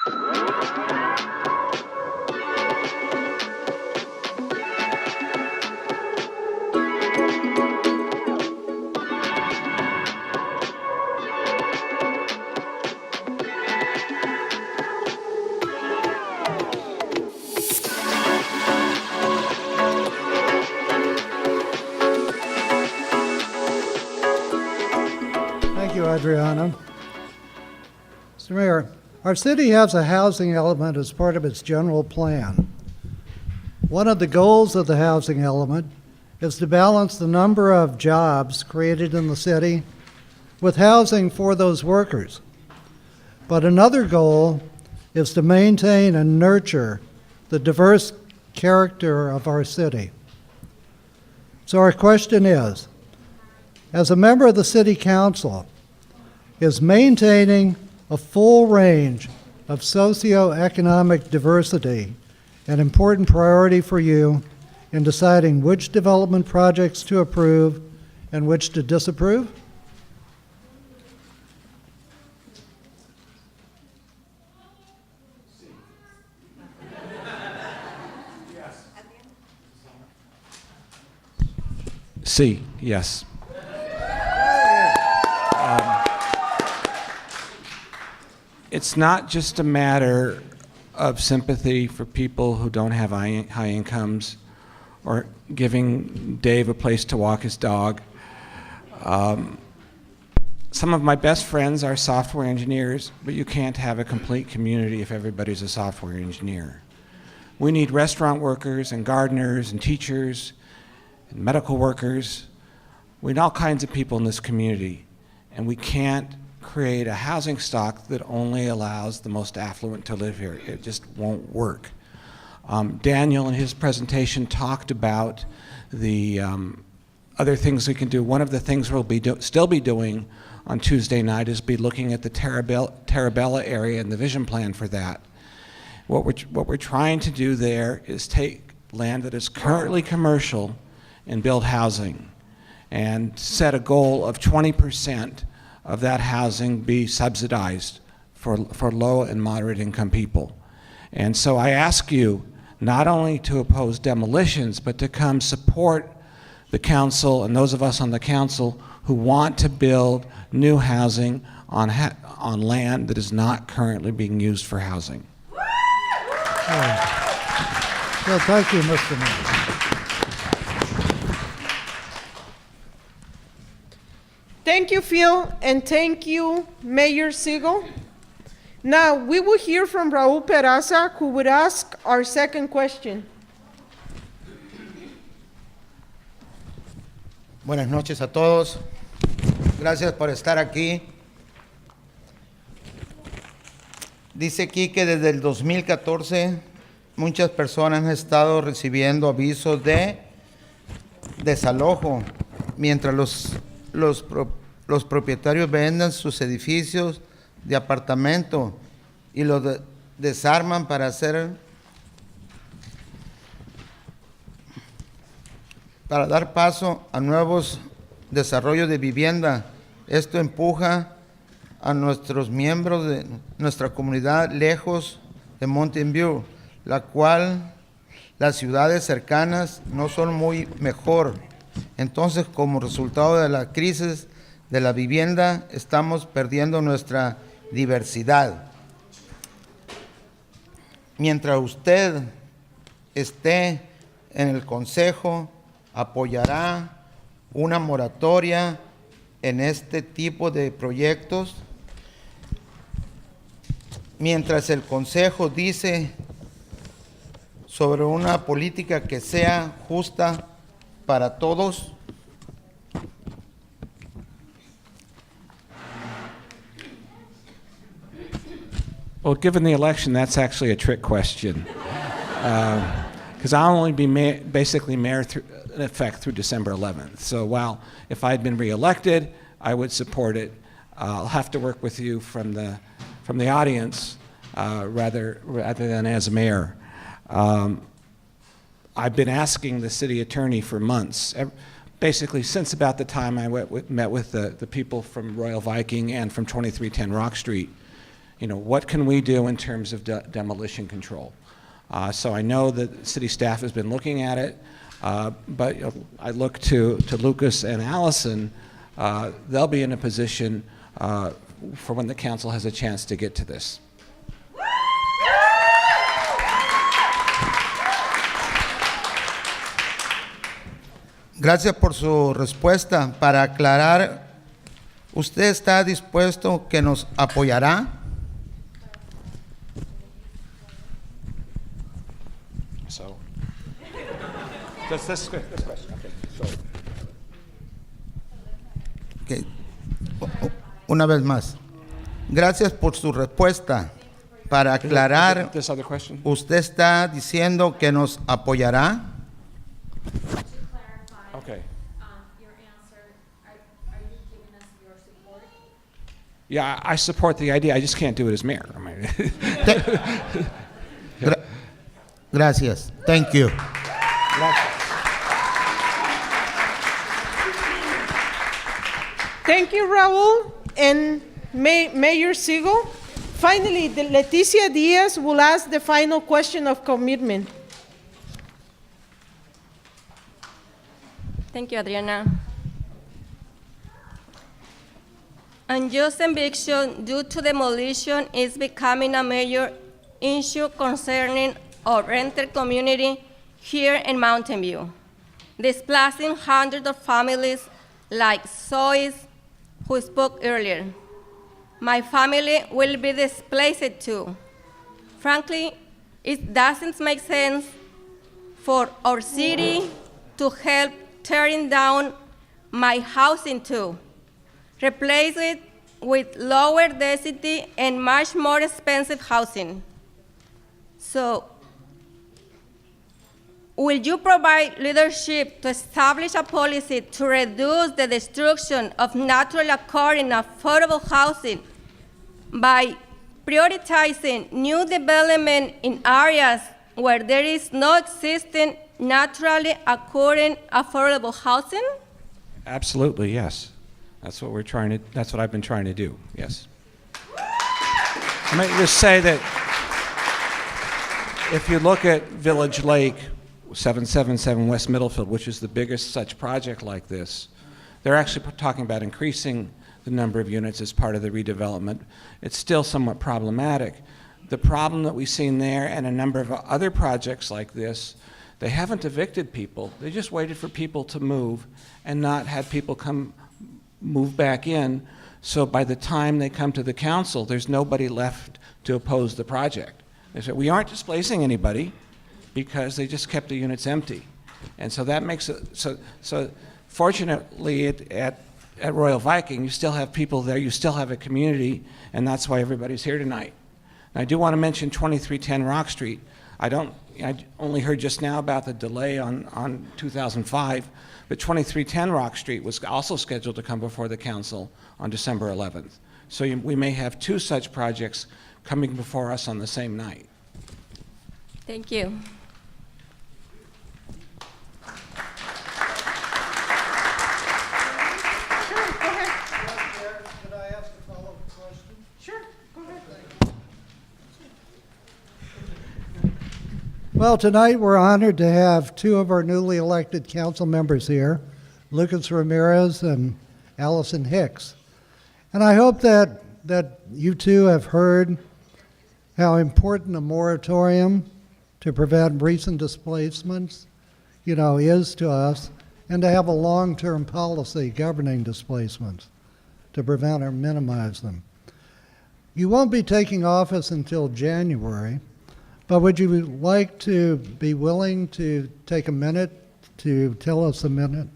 Thank you, Adriana. Mr. Mayor, our city has a housing element as part of its general plan. One of the goals of the housing element is to balance the number of jobs created in the city with housing for those workers. But another goal is to maintain and nurture the diverse character of our city. So our question is, as a member of the City Council, is maintaining a full range of socioeconomic diversity an important priority for you in deciding which development projects to approve and which to disapprove? C, yes. It's not just a matter of sympathy for people who don't have high incomes or giving Dave a place to walk his dog. Some of my best friends are software engineers, but you can't have a complete community if everybody's a software engineer. We need restaurant workers and gardeners and teachers and medical workers. We need all kinds of people in this community, and we can't create a housing stock that only allows the most affluent to live here. It just won't work. Daniel in his presentation talked about the other things we can do. One of the things we'll be still be doing on Tuesday night is be looking at the Terabella area and the vision plan for that. What we're trying to do there is take land that is currently commercial and build housing, and set a goal of 20% of that housing be subsidized for low and moderate income people. And so I ask you not only to oppose demolitions, but to come support the council and those of us on the council who want to build new housing on land that is not currently being used for housing. Well, thank you, Mr. Mayor. Thank you, Phil, and thank you, Mayor Siegel. Now, we will hear from Raul Peraza, who would ask our second question. Buenas noches a todos. Gracias por estar aquí. Dice aquí que desde el 2014 muchas personas han estado recibiendo avisos de desalojo mientras los propietarios venden sus edificios de apartamento y los desarman para dar paso a nuevos desarrollos de vivienda. Esto empuja a nuestros miembros de nuestra comunidad lejos de Mountain View, la cual las ciudades cercanas no son muy mejor. Entonces, como resultado de la crisis de la vivienda, estamos perdiendo nuestra diversidad. Mientras usted esté en el Consejo, apoyará una moratoria en este tipo de proyectos. Mientras el Consejo dice sobre una política que sea justa para todos. Well, given the election, that's actually a trick question. Because I'll only be basically mayor in effect through December 11th. So while if I'd been reelected, I would support it. I'll have to work with you from the audience rather than as mayor. I've been asking the city attorney for months, basically since about the time I met with the people from Royal Viking and from 2310 Rock Street. what can we do in terms of demolition control? So I know that city staff has been looking at it, but I look to Lucas and Alison. They'll be in a position for when the council has a chance to get to this. Gracias por su respuesta. Para aclarar, ¿usted está dispuesto que nos apoyará? So, this question. Okay. So. Okay. Una vez más. Gracias por su respuesta. Para aclarar, This other question. ¿usted está diciendo que nos apoyará? Okay. Your answer, are you giving us your support? Yeah, I support the idea. I just can't do it as mayor. I mean, Gracias. Thank you. Thank you, Raul and Mayor Siegel. Finally, Leticia Diaz will ask the final question of commitment. Thank you, Adriana. Unjust eviction due to demolition is becoming a major issue concerning our rented community here in Mountain View, displacing hundreds of families like Zoe's, who spoke earlier. My family will be displaced too. Frankly, it doesn't make sense for our city to help tearing down my housing too. Replace it with lower density and much more expensive housing. So, will you provide leadership to establish a policy to reduce the destruction of naturally occurring affordable housing by prioritizing new development in areas where there is no existing naturally occurring affordable housing? absolutely, yes. That's what I've been trying to do, yes. I might just say that if you look at Village Lake, 777 West Middlefield, which is the biggest such project like this, they're actually talking about increasing the number of units as part of the redevelopment. It's still somewhat problematic. The problem that we've seen there and a number of other projects like this, they haven't evicted people. They just waited for people to move and not had people move back in. So by the time they come to the council, there's nobody left to oppose the project. They said, we aren't displacing anybody because they just kept the units empty. And so that makes it, so fortunately at Royal Viking, you still have people there, you still have a community, and that's why everybody's here tonight. And I do want to mention 2310 Rock Street. I only heard just now about the delay on 2005, but 2310 Rock Street was also scheduled to come before the council on December 11th. So we may have two such projects coming before us on the same night. Thank you. Could I ask a follow-up question? Sure, go ahead. Well, tonight we're honored to have two of our newly elected council members here, Lucas Ramirez and Alison Hicks. And I hope that you two have heard how important a moratorium to prevent recent displacements, is to us, and to have a long-term policy governing displacements to prevent or minimize them. You won't be taking office until January, but would you like to be willing to take a minute to tell us a minute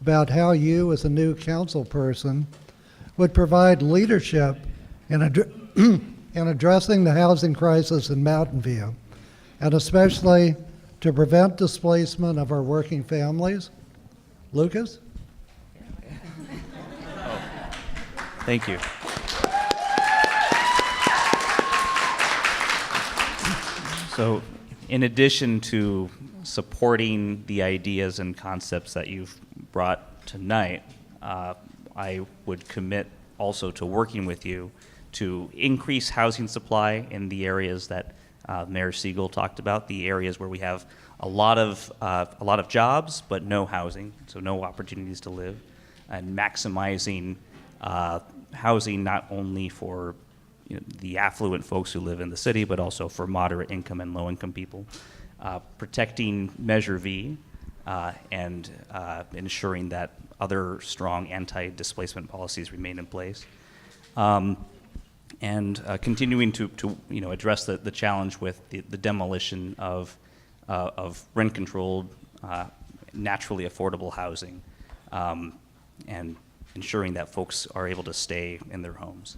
about how you, as a new council person, would provide leadership in addressing the housing crisis in Mountain View, and especially to prevent displacement of our working families? Lucas? Thank you. So, in addition to supporting the ideas and concepts that you've brought tonight, I would commit also to working with you to increase housing supply in the areas that Mayor Siegel talked about, the areas where we have a lot of jobs but no housing, so no opportunities to live, and maximizing housing not only for the affluent folks who live in the city, but also for moderate income and low income people, protecting Measure V, and ensuring that other strong anti-displacement policies remain in place, and continuing to address the challenge with the demolition of rent-controlled, naturally affordable housing, and ensuring that folks are able to stay in their homes.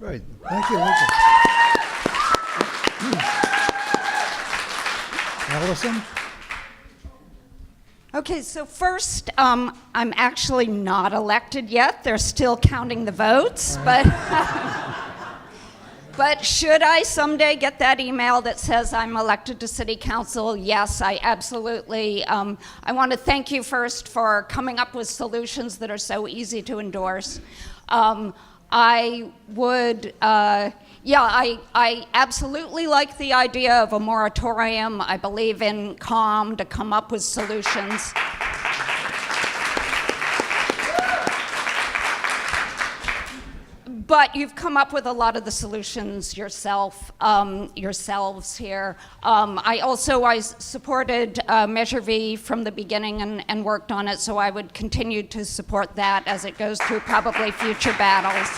Great. Thank you, Lucas. Alison? Okay, so first, I'm actually not elected yet. They're still counting the votes, but but should I someday get that email that says I'm elected to City Council, yes, I absolutely. I want to thank you first for coming up with solutions that are so easy to endorse. I would, I absolutely like the idea of a moratorium. I believe in calm to come up with solutions. But you've come up with a lot of the solutions yourselves here. I supported Measure V from the beginning and worked on it, so I would continue to support that as it goes through probably future battles.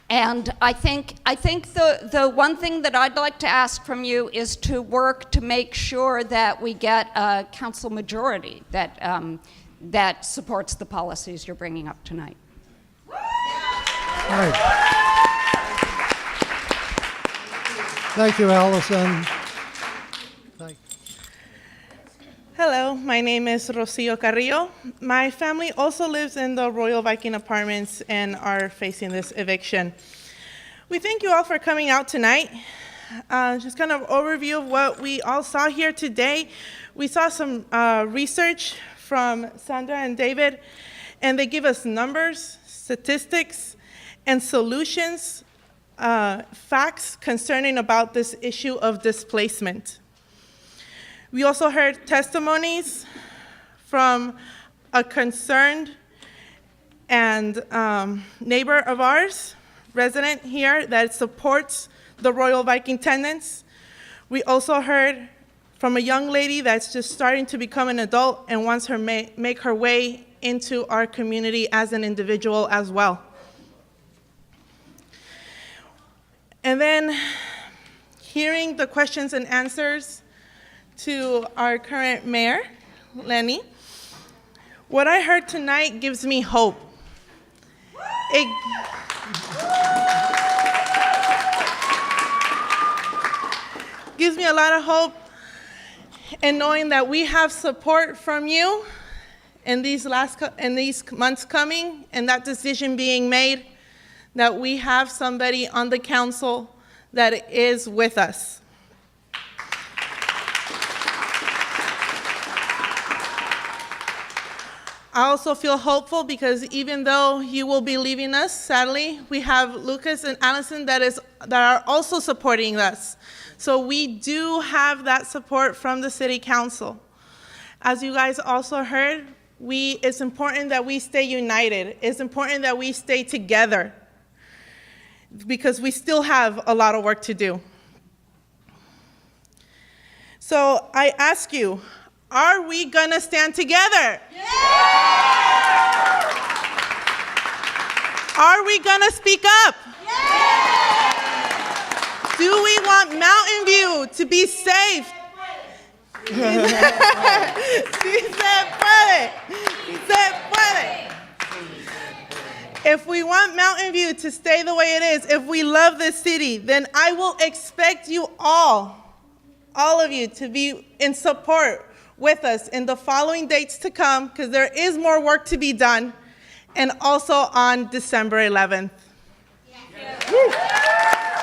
And I think the one thing that I'd like to ask from you is to work to make sure that we get a council majority that supports the policies you're bringing up tonight. All right. Thank you, Alison. Hello, my name is Rocio Carrillo. My family also lives in the Royal Viking Apartments and are facing this eviction. We thank you all for coming out tonight. Just kind of overview of what we all saw here today. We saw some research from Sandra and David, and they give us numbers, statistics, and solutions, facts concerning about this issue of displacement. We also heard testimonies from a concerned and neighbor of ours, resident here, that supports the Royal Viking tenants. We also heard from a young lady that's just starting to become an adult and wants to make her way into our community as an individual as well. And then hearing the questions and answers to our current mayor, Lenny, what I heard tonight gives me hope. It gives me a lot of hope in knowing that we have support from you in these months coming, and that decision being made, that we have somebody on the council that is with us. I also feel hopeful because even though you will be leaving us, sadly, we have Lucas and Alison that are also supporting us. So we do have that support from the City Council. As you guys also heard, it's important that we stay united. It's important that we stay together because we still have a lot of work to do. So I ask you, are we gonna stand together? Yeah! Are we gonna speak up? Yeah! Do we want Mountain View to be safe? Si se puede. Si se puede. If we want Mountain View to stay the way it is, if we love this city, then I will expect you all of you to be in support with us in the following dates to come, because there is more work to be done, and also on December 11th. Yeah.